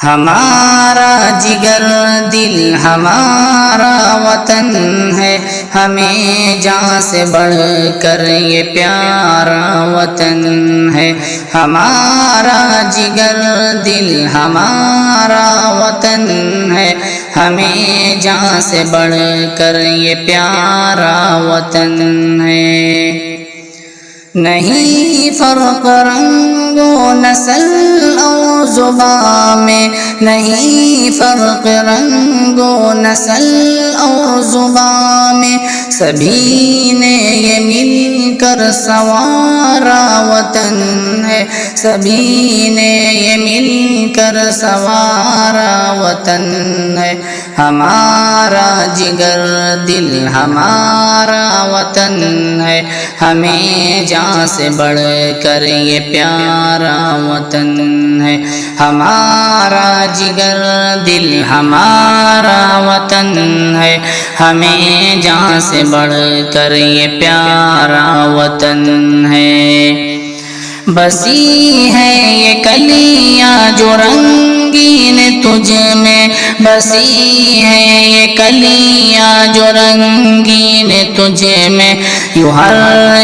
ہمارا جگر دل ہمارا وطن ہے، ہمیں جان سے بڑھ کر یہ پیارا وطن ہے۔ ہمارا جگر دل ہمارا وطن ہے، ہمیں جان سے بڑھ کر یہ پیارا وطن ہے۔ نہیں فرق رنگ و نسل اور زبان میں، نہیں فرق رنگ و نسل اور زبان میں، سبھی نے یہ مل کر سنوارا وطن ہے، سبھی نے یہ مل کر سنوارا وطن ہے۔ ہمارا جگر دل ہمارا وطن ہے، ہمیں جان سے بڑھ کر یہ پیارا وطن ہے۔ ہمارا جگر دل ہمارا وطن ہے، ہمیں جان سے بڑھ کر یہ پیارا وطن ہے۔ بسی ہے یہ کلیاں جو رنگین تجھ میں، بسی ہے یہ کلیاں جو رنگین تجھ میں، یوں ہر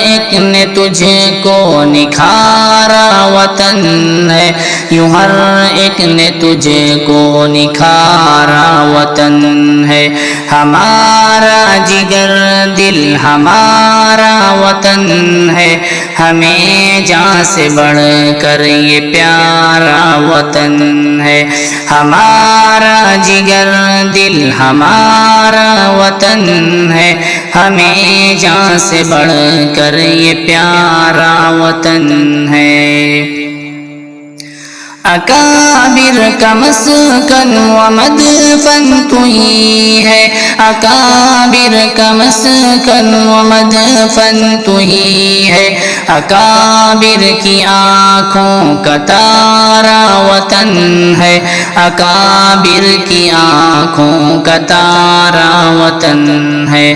ایک نے تجھ کو نکھارا وطن ہے، یوں ہر ایک نے تجھ کو نکھارا وطن ہے۔ ہمارا جگر دل ہمارا وطن ہے، ہمیں جان سے بڑھ کر یہ پیارا وطن ہے۔ ہمارا جگر دل ہمارا وطن ہے، ہمیں جان سے بڑھ کر یہ پیارا وطن ہے۔ اکابر کا مسکن و مدفن تو ہی ہے، اکابر کا مسکن و مدفن تو ہی ہے، اکابر کی آنکھوں کا تارا وطن ہے، اکابر کی آنکھوں کا تارا وطن ہے۔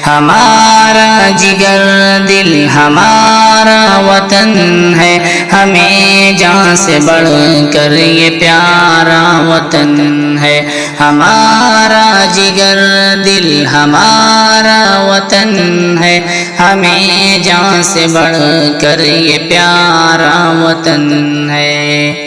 ہمارا جگر دل ہمارا وطن ہے، ہمیں جان سے بڑھ کر یہ پیارا وطن ہے۔ ہمارا جگر دل ہمارا وطن ہے، ہمیں جان سے بڑھ کر یہ پیارا وطن ہے۔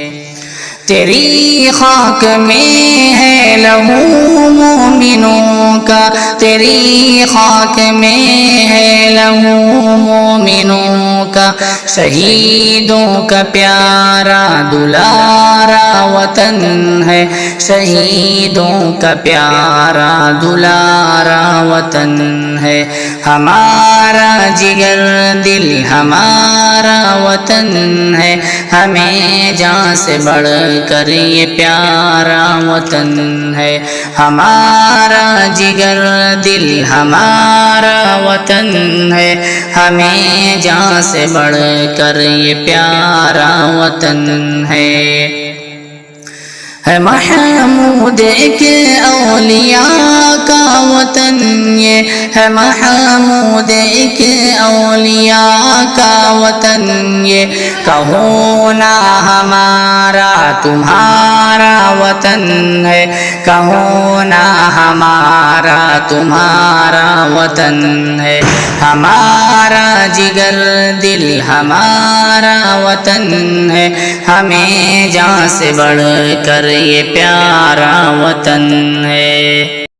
تیری خاک میں ہے لہو مومنوں کا، تیری خاک میں ہے لہو مومنوں کا، شہیدوں کا پیارا دلارا وطن ہے، شہیدوں کا پیارا دلارا وطن ہے۔ ہمارا جگر دل ہمارا وطن ہے، ہمیں جان سے بڑھ کر یہ پیارا وطن ہے۔ ہمارا جگر دل ہمارا وطن ہے، ہمیں جان سے بڑھ کر یہ پیارا وطن ہے۔ محمود ایک اولیاء کا وطن یہ ہے، محمود ایک اولیاء کا وطن یہ، کہو نا ہمارا تمہارا وطن ہے، کہو نا ہمارا تمہارا وطن ہے۔ ہمارا جگر دل ہمارا وطن ہے، ہمیں جان سے بڑھ کر یہ پیارا وطن ہے۔